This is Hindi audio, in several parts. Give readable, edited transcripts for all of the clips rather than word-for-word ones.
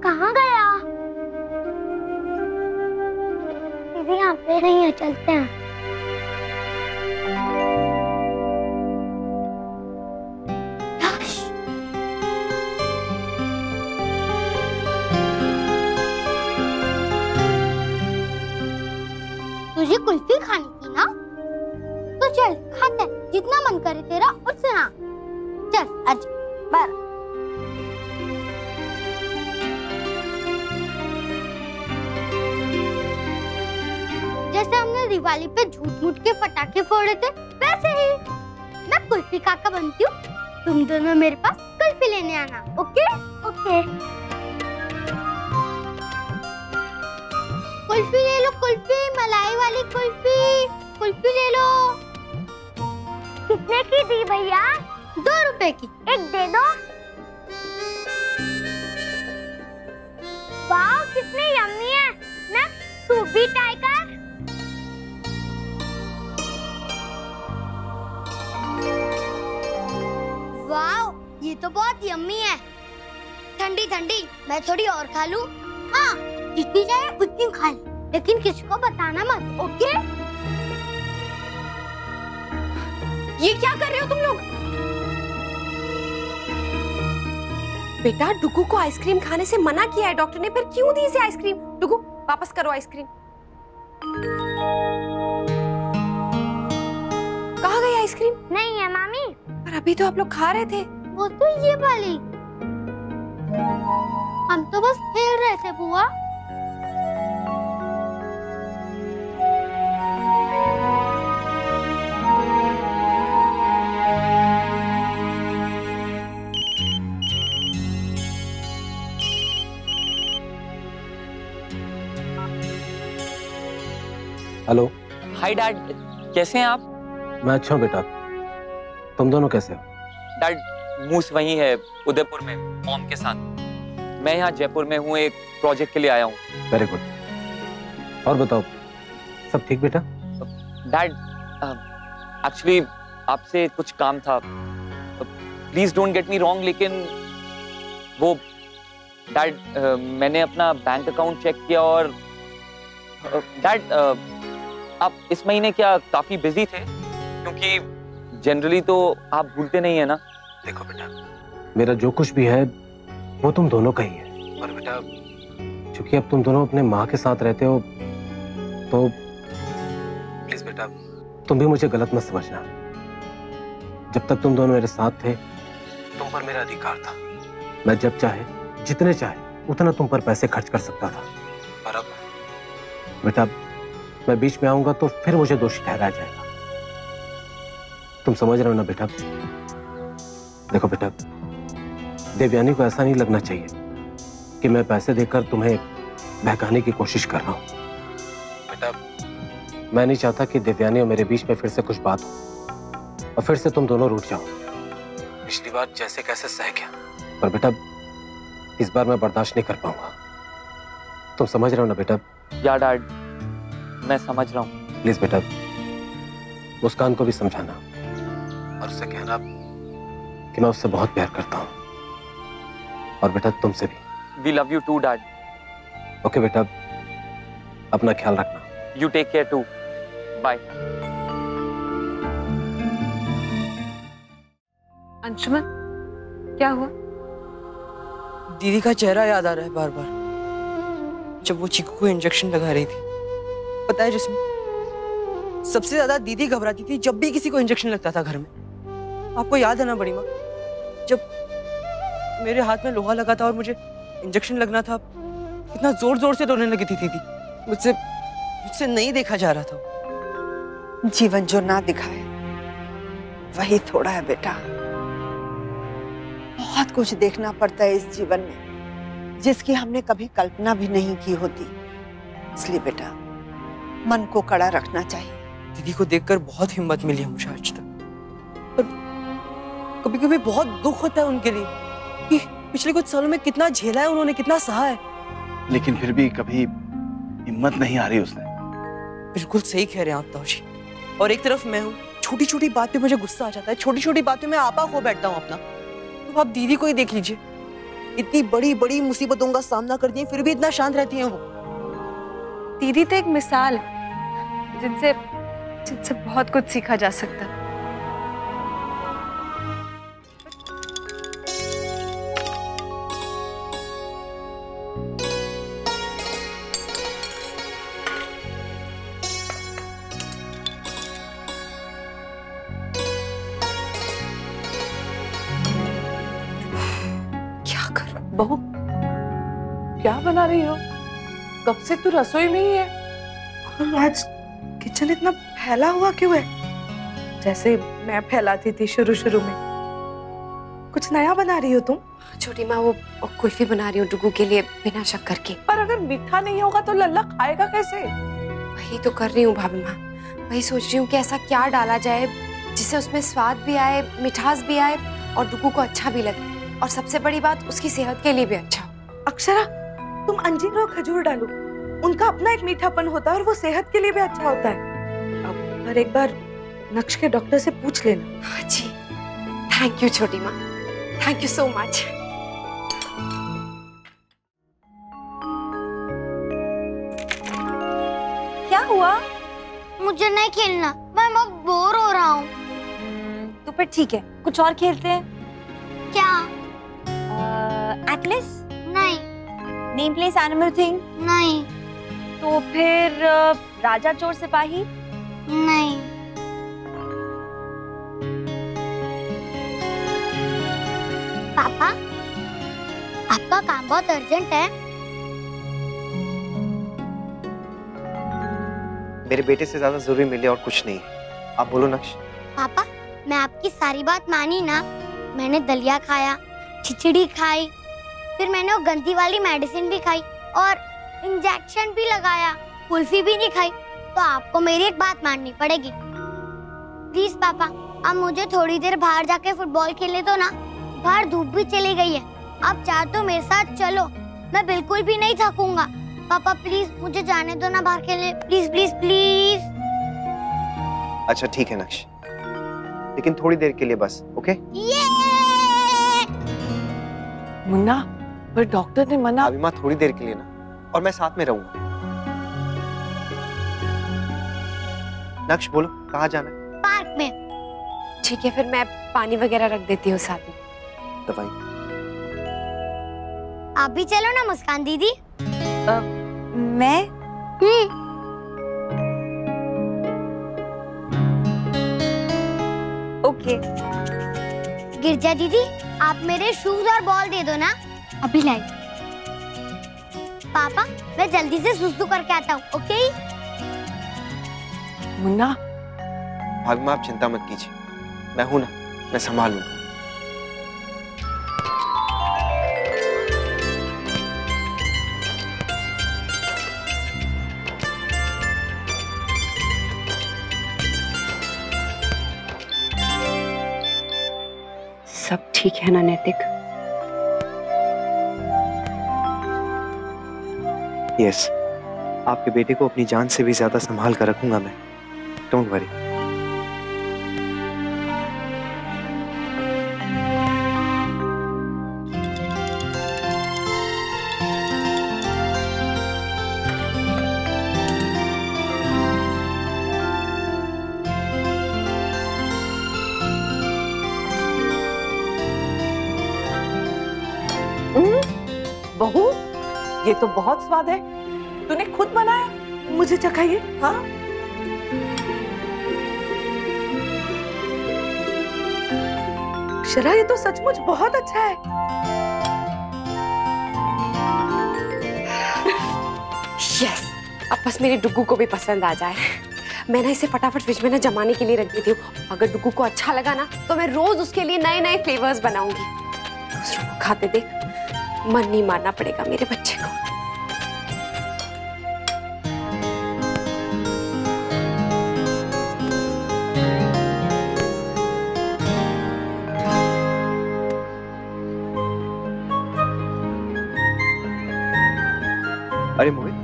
कहाँ गया? दीदी यहाँ पे नहीं है, चलते हैं। तुझे कुल्फी खानी थी ना? तो चल खाते हैं, जितना मन करे तेरा उतना। चल आज बार। जैसे हमने दिवाली पे झूठ मूठ के पटाखे फोड़े थे वैसे ही मैं कुल्फी काका बनती हूँ। तुम दोनों मेरे पास कुल्फी लेने आना। Okay okay. कुल्फी ले लो, कुल्फी, मलाई वाली कुल्फी। कुल्फी ले लो। कितने की दी भैया? 2 रुपए की। एक दे दो। वाह कितनी यम्मी है। मैं तू भी ट्राई कर। वाह ये तो बहुत यम्मी है। ठंडी ठंडी। मैं थोड़ी और खा लूं? हाँ जितनी चाहे उतनी खा ले, लेकिन किसी को बताना मत। ओके? ये क्या कर रहे हो तुम लोग? बेटा डुगू को आइसक्रीम खाने से मना किया है डॉक्टर ने, फिर क्यों दी इसे आइसक्रीम? डुगू वापस करो आइसक्रीम। कहाँ गई आइसक्रीम? नहीं है मामी। पर अभी तो आप लोग खा रहे थे। वो तो ये वाली। हम तो बस खेल रहे थे बुआ। हेलो। हाय डैड, कैसे हैं आप? मैं अच्छा हूँ बेटा, तुम दोनों कैसे हो? डैड मूस वही है उदयपुर में मॉम के साथ। मैं यहाँ जयपुर में हूँ, एक प्रोजेक्ट के लिए आया हूँ। Very good. और बताओ सब ठीक बेटा? डैड एक्चुअली आपसे कुछ काम था। Please don't get me wrong, लेकिन वो डैड मैंने अपना बैंक अकाउंट चेक किया और डैड आप इस महीने क्या काफी बिजी थे? क्योंकि जनरली तो आप भूलते नहीं है ना। देखो बेटा, मेरा जो कुछ भी है वो तुम दोनों का ही है, पर बेटा क्योंकि अब तुम दोनों अपने माँ के साथ रहते हो तो प्लीज बेटा तुम भी मुझे गलत मत समझना। जब तक तुम दोनों मेरे साथ थे तुम पर मेरा अधिकार था। मैं जब चाहे जितने चाहे उतना तुम पर पैसे खर्च कर सकता था, पर अब बेटा मैं बीच में आऊंगा तो फिर मुझे दोषी ठहराया जाएगा। तुम समझ रहे हो ना बेटा? देखो बेटा, देवयानी को ऐसा नहीं लगना चाहिए कि मैं पैसे देकर तुम्हें बहकाने की कोशिश कर रहा हूं। बेटा मैं नहीं चाहता कि देवयानी और मेरे बीच में फिर से कुछ बात हो और फिर से तुम दोनों रूठ जाओ। पिछली बार जैसे कैसे सह गया, पर बेटा इस बार मैं बर्दाश्त नहीं कर पाऊंगा। तुम समझ रहे हो ना बेटा? या डैड मैं समझ रहा हूँ। प्लीज बेटा मुस्कान को भी समझाना और उससे कहना कि मैं उससे बहुत प्यार करता हूँ, और बेटा तुमसे भी। We love you too dad. Okay बेटा, अपना ख्याल रखना। You take care too. Bye. Anshuman क्या हुआ? दीदी का चेहरा याद आ रहा है बार बार, जब वो चीकू को इंजेक्शन लगा रही थी। पता है जिसमें सबसे ज्यादा दीदी घबराती थी जब भी किसी को इंजेक्शन लगता था घर में। आपको याद है ना बड़ी माँ, जब मेरे हाथ में लोहा लगा था और मुझे इंजेक्शन लगना था, कितना जोर जोर से रोने लगी थी दीदी। मुझसे नहीं देखा जा रहा था। जीवन जो ना दिखाए वही थोड़ा है बेटा। बहुत कुछ देखना पड़ता है इस जीवन में जिसकी हमने कभी कल्पना भी नहीं की होती। इसलिए बेटा मन को कड़ा रखना चाहिए। दीदी को देखकर बहुत हिम्मत मिली है मुझे आज तक, पर कभी कभी बहुत दुख होता है उनके लिए कि पिछले कुछ सालों में कितना झेला है उन्होंने, कितना सहा है, लेकिन फिर भी कभी हिम्मत नहीं आ रही उसने। बिल्कुल सही कह रहे हैं आप ताऊजी। और एक तरफ मैं हूँ, छोटी छोटी बात पे मुझे गुस्सा आ जाता है, छोटी छोटी बात पे मैं आपा खो बैठता हूँ अपना। तो आप दीदी को ही देख लीजिए, इतनी बड़ी बड़ी मुसीबतों का सामना करती हैं फिर भी इतना शांत रहती हैं वो। दीदी तो एक मिसाल है जिनसे बहुत कुछ सीखा जा सकता है। बहू क्या बना रही हो? कब से तू रसोई में ही है? और आज किचन इतना फैला हुआ क्यों है? जैसे मैं फैलाती थी शुरू में। कुछ नया बना रही हो तुम? छोटी माँ, वो कुल्फी बना रही हूँ डुगू के लिए, बिना शक्कर के। पर अगर मीठा नहीं होगा तो लल्ला खाएगा कैसे? वही तो कर रही हूँ भाभी माँ। वही सोच रही हूँ कि ऐसा क्या डाला जाए जिससे उसमें स्वाद भी आए, मिठास भी आए और डुगू को अच्छा भी लगे, और सबसे बड़ी बात उसकी सेहत के लिए भी अच्छा हो। अक्षरा, तुम अंजीर और खजूर डालो, उनका अपना एक मीठापन होता है और वो सेहत के लिए भी अच्छा होता है। अब पर एक बार नक्श के डॉक्टर से पूछ लेना। हाँ जी, थैंक यू छोटी माँ, थैंक यू सो मच। क्या हुआ? मुझे नहीं खेलना, मैं बहुत बोर हो रहा हूँ। तो फिर ठीक है, कुछ और खेलते हैं। क्या? एटलस? नहीं। Name place animal thing? नहीं। तो फिर राजा चोर सिपाही? नहीं। पापा, आपका काम बहुत अर्जेंट है। मेरे बेटे से ज्यादा जरूरी मिले और कुछ नहीं। आप बोलो नक्श। पापा, मैं आपकी सारी बात मानी ना। मैंने दलिया खाया, खिचड़ी खाई, फिर मैंने वो गंदी वाली मेडिसिन भी खाई और इंजेक्शन भी लगाया, कुल्फी भी नहीं खाई। तो आपको मेरी एक बात माननी पड़ेगी। प्लीज पापा, अब मुझे थोड़ी देर बाहर जाके फुटबॉल खेले दो ना। बाहर धूप भी चली गई है। आप चाहे तो मेरे साथ चलो, मैं बिल्कुल भी नहीं थकूंगा। पापा प्लीज मुझे जाने दो ना बाहर खेलने, प्लीज प्लीज प्लीज। अच्छा ठीक है नक्श, लेकिन थोड़ी देर के लिए बस, ओके? मुन्ना, पर डॉक्टर ने मना। अभी माँ थोड़ी देर के लिए ना, और मैं साथ में रहूंगा। नक्श बोलो, कहाँ जाना है? पार्क में। ठीक है, फिर मैं पानी वगैरह रख देती हूँ साथ में। दवाई? आप भी चलो ना मुस्कान दीदी। मैं? ओके। गिरजा दीदी, आप मेरे शूज और बॉल दे दो ना। अभी लाई। पापा, मैं जल्दी से सुसु करके आता हूँ, ओके? मुन्ना, भाभी माँ आप चिंता मत कीजिए, मैं हूं ना, मैं संभाल लूंगा। सब ठीक है ना नैतिक? यस, आपके बेटे को अपनी जान से भी ज्यादा संभाल कर रखूंगा मैं। Don't worry. बहू, ये तो बहुत स्वाद है। तूने खुद बनाया? मुझे चखाइए। हाँ, अक्षरा, ये तो सचमुच बहुत अच्छा है। यस, अब बस मेरे डुगू को भी पसंद आ जाए। मैं ना इसे फटाफट फ्रिज में ना जमाने के लिए रख देती हूँ। अगर डुगू को अच्छा लगा ना तो मैं रोज उसके लिए नए नए फ्लेवर्स बनाऊंगी। दूसरों को खाते देख मन नहीं मारना पड़ेगा मेरे बच्चे को। अरे मोहित।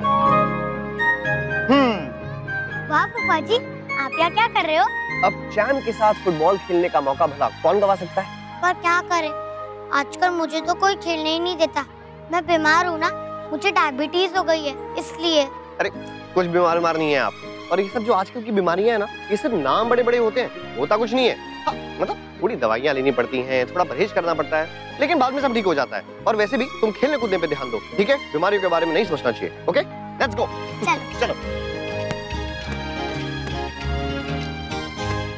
वाह फूफा जी, आप यहाँ क्या कर रहे हो? अब चैन के साथ फुटबॉल खेलने का मौका भला कौन गवा सकता है? पर क्या करें, आजकल मुझे तो कोई खेलने ही नहीं देता। मैं बीमार हूँ ना, मुझे डायबिटीज हो गई है इसलिए। अरे कुछ बीमार नहीं है आप। और ये सब जो आजकल की बीमारियां है ना, ये सिर्फ नाम बड़े बड़े होते हैं, होता कुछ नहीं है। हाँ, मतलब थोड़ी दवाइयाँ लेनी पड़ती हैं, थोड़ा परहेज करना पड़ता है, लेकिन बाद में सब ठीक हो जाता है। और वैसे भी तुम खेलने कूदने पे ध्यान दो, ठीक है? बीमारियों के बारे में नहीं सोचना चाहिए। Okay, let's go. चलो।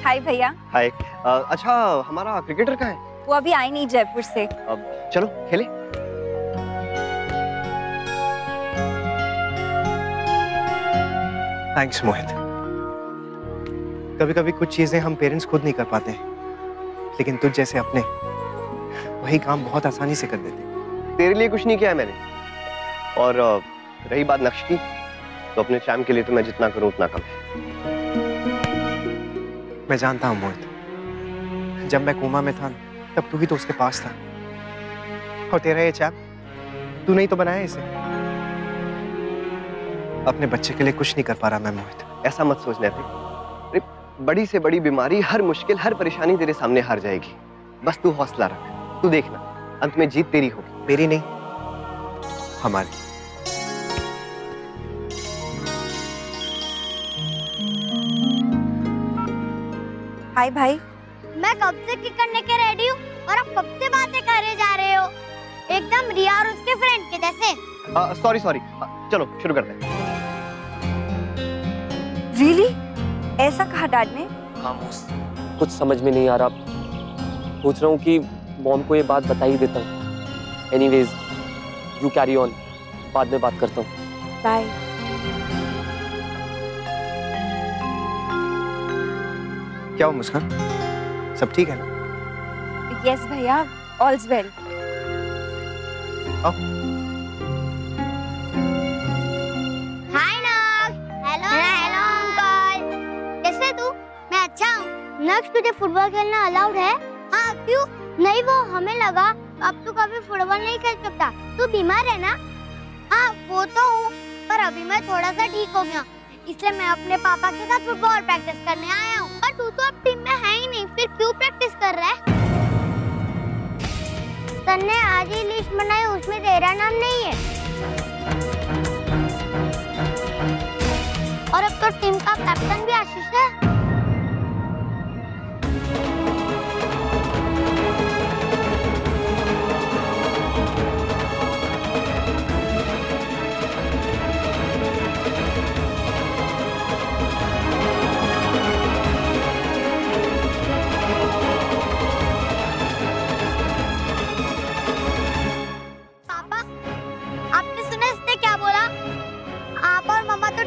हाय भैया। हाय। अच्छा, हमारा क्रिकेटर कहाँ है? वो अभी आई नहीं जयपुर से। चलो खेले। थैंक्स मोहित। कभी कभी कुछ चीजें हम पेरेंट्स खुद नहीं कर पाते हैं, लेकिन तुझ जैसे अपने वही काम बहुत आसानी से कर देते। तेरे लिए कुछ नहीं किया है मैंने। और रही बात नक्श की, तो अपने चैम के लिए तो मैं जितना करूं उतना कम है। मैं जानता हूं मोहित, जब मैं कोमा में था तब तू भी तो उसके पास था, और तेरा ये चैम तू नहीं तो बनाया इसे। अपने बच्चे के लिए कुछ नहीं कर पा रहा मैं मोहित। ऐसा मत सोच लेते। बड़ी से बड़ी बीमारी, हर मुश्किल, हर परेशानी तेरे सामने हार जाएगी। बस तू हौसला रख, तू देखना अंत में जीत तेरी होगी। मेरी नहीं, हमारी। हाय भाई। मैं कब से किक करने के रेडी हूँ और आप कब से बातें करे जा रहे हो, एकदम रिया और उसके फ्रेंड के जैसे। सॉरी। चलो शुरू करते हैं। रियली? ऐसा कहा डैड ने? खामोश, कुछ समझ में नहीं आ रहा। सोच रहा हूँ कि मॉम को ये बात बता ही देता हूँ। एनीवेज, यू कैरी ऑन, बाद में बात करता हूँ। बाय। क्या हो मुस्कान, सब ठीक है ना? यस भैया, ऑल्स वेल। हाय नक्ष। हेलो अंकल, कैसे तू? मैं अच्छा हूँ। नक्ष, तुझे फुटबॉल खेलना अलाउड है? हाँ, क्यों? नहीं, वो हमें लगा अब तू कभी फुटबॉल नहीं खेल सकता। तू बीमार है ना? हाँ, वो तो हूँ, पर अभी मैं थोड़ा सा ठीक हो गया, इसलिए मैं अपने पापा के साथ फुटबॉल प्रैक्टिस करने आया हूँ। पर तू तो अब टीम में है ही नहीं, फिर क्यों प्रैक्टिस कर रहा है? सर ने आज ही लिस्ट बनाई, उसमें तेरा नाम नहीं है। और अब तो टीम का कैप्टन भी आशीष है।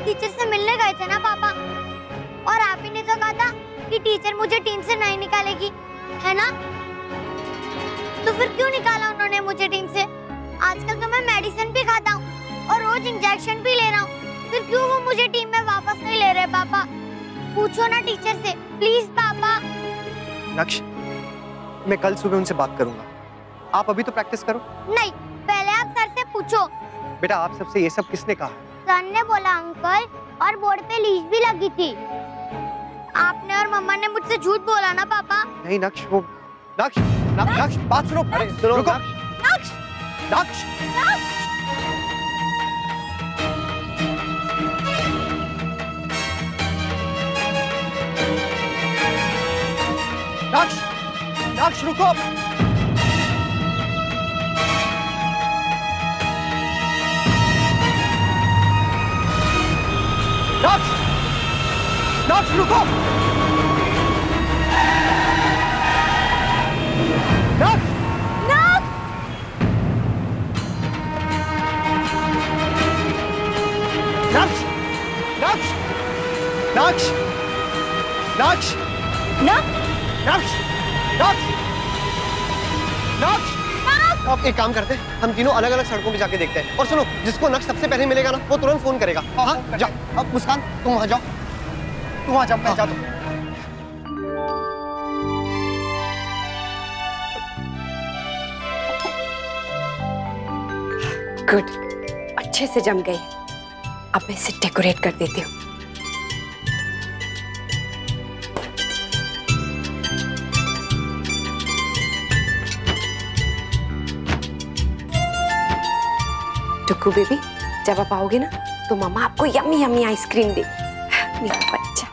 टीचर से मिलने गए थे ना पापा, और आप ही ने तो कहा था कि टीचर मुझे टीम से नहीं निकालेगी, है ना? तो फिर क्यों निकाला उन्होंने मुझे टीम से? आजकल तो मैं मेडिसिन भी खाता हूँ और रोज इंजेक्शन भी ले रहा हूँ, फिर क्यों वो मुझे टीम में वापस नहीं ले रहे? पापा, पूछो ना टीचर से, प्लीज पापा। नक्ष, मैं कल सुबह उनसे बात करूंगा, आप अभी तो प्रैक्टिस करो। नहीं, पहले आप सर से पूछो। बेटा, आप सबसे ये सब किसने कहा? सर ने बोला अंकल, और बोर्ड पे लीस्ट भी लगी थी। आपने और मम्मा ने मुझसे झूठ बोला ना पापा? नहीं नक्ष, वो नक्ष, नक्ष, बात सुनो। अरे सुनो नक्ष, नक्ष, नक्ष, नक्ष रुको। नक्ष, नक्ष रुको। नक्ष, नक्ष, नक्ष, नक्ष, नक्ष, नक्ष, नक्ष, नक्ष। अब एक काम करते हैं, हम तीनों अलग अलग सड़कों पे जाके देखते हैं। और सुनो, जिसको नक्श सबसे पहले मिलेगा ना, वो तुरंत फोन करेगा। हाँ, जाओ। अब मुस्कान, तुम वहां जाओ, तुम वहां जाओ, मैं जाता हूं। गुड, अच्छे से जम गई। अब मैं इसे डेकोरेट कर देती हूँ। टुक्कू बेबी, जब आप आओगे ना तो मम्मा आपको यम्मी यम्मी आइसक्रीम देगी। मेरा बच्चा।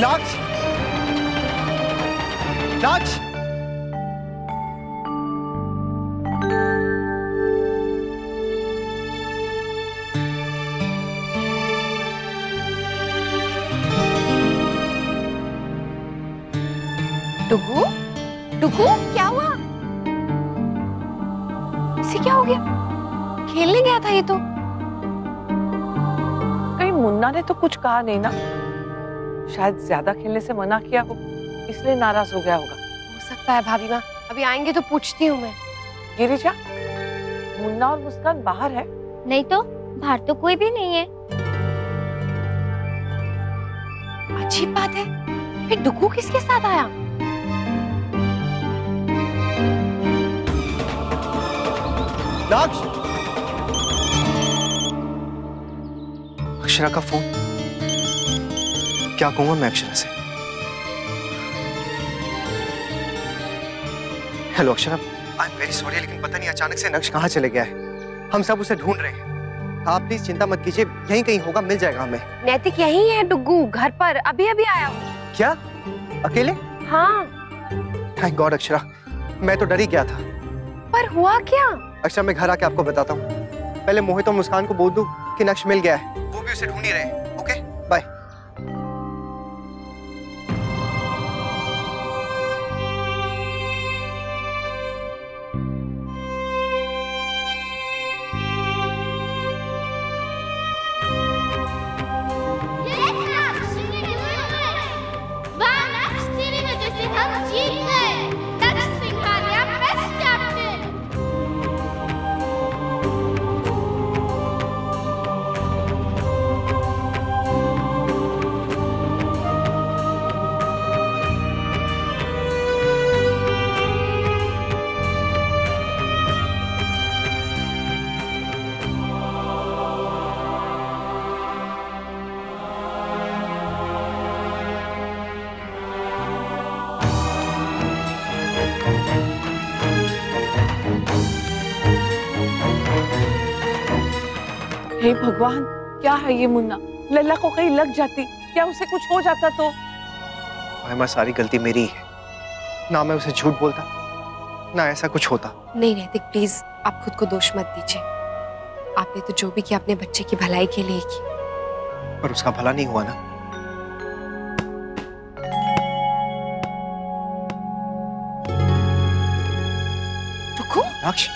नाक्ष, नाक्ष, डुगू, डुगू क्या हुआ? इसे क्या हो गया? खेलने गया था ये तो। कहीं मुन्ना ने तो कुछ कहा नहीं ना? शायद ज्यादा खेलने से मना किया हो, इसलिए नाराज हो गया होगा। हो सकता है भाभी माँ, अभी आएंगे तो पूछती हूँ मैं। गिरिजा, मुन्ना और मुस्कान बाहर है? नहीं तो बाहर तो कोई भी नहीं है। अजीब बात है, फिर डुगू किसके साथ आया? नाक्ष, अक्षरा का फोन। क्या कहूंगा मैं अक्षरा से? Hello Akshara, I am very sorry, लेकिन पता नहीं अचानक से नक्श कहाँ चले गया है। हम सब उसे ढूंढ रहे हैं। आप प्लीज चिंता मत कीजिए, यहीं कहीं होगा, मिल जाएगा हमें। नैतिक यहीं है डुगू, घर पर अभी अभी आया हूँ। क्या? अकेले? हाँ। थैंक गॉड अक्षरा, मैं तो डर ही गया था। पर हुआ क्या? अक्षरा मैं घर आके आपको बताता हूँ। पहले मोहित और मुस्कान को बोल दूं कि नक्श मिल गया है, वो भी उसे ढूंढ ही रहे हैं। Okay bye. हे भगवान, क्या है ये मुन्ना? लल्ला को कहीं लग जाती, क्या उसे कुछ हो जाता तो? माँ सारी गलती मेरी है, ना मैं उसे झूठ बोलता, ना ऐसा कुछ होता। नहीं नैतिक प्लीज, आप खुद को दोष मत दीजिए। आपने तो जो भी किया अपने बच्चे की भलाई के लिए की। पर उसका भला नहीं हुआ ना। रुको। नक्श,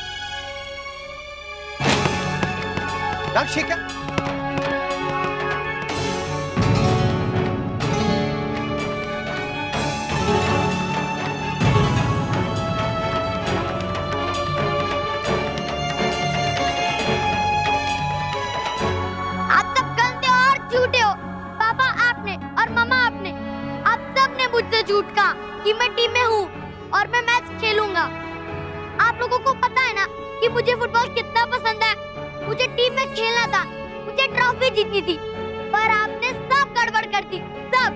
नक्श ये क्या? आप सब गंदे और झूठे हो। पापा आपने और मम्मा आपने, आप सब ने मुझसे झूठ कहा कि मैं टीम में हूँ और मैं मैच खेलूंगा। आप लोगों को पता है ना कि मुझे फुटबॉल कितना पसंद है। मुझे टीम में खेलना था, मुझे ट्रॉफी जीतनी थी, पर आपने सब गड़बड़ कर दी, सब।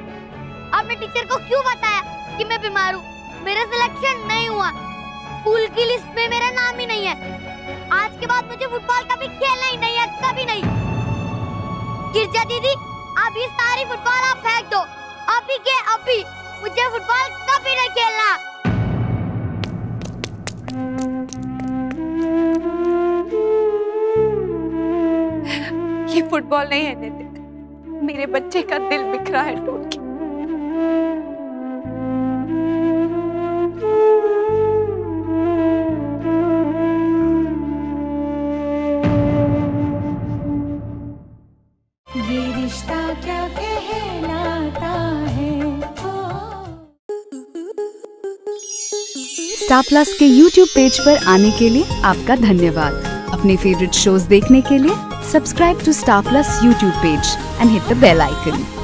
आपने टीचर को क्यों बताया कि मैं बीमार हूँ? मेरा सिलेक्शन नहीं हुआ, स्कूल की लिस्ट में मेरा नाम ही नहीं है। आज के बाद मुझे फुटबॉल कभी खेलना ही नहीं है, कभी नहीं। गिरजा दीदी, आप ये सारी फुटबॉल आप फेंक दो, आप ही अभी के अभी, मुझे फुटबॉल कभी नहीं खेलना। ये फुटबॉल नहीं है नितिन, मेरे बच्चे का दिल बिखरा है टूट के। ये रिश्ता क्या कहलाता है। स्टार प्लस के YouTube पेज पर आने के लिए आपका धन्यवाद। अपने फेवरेट शोज देखने के लिए subscribe to Star Plus YouTube page and hit the bell icon.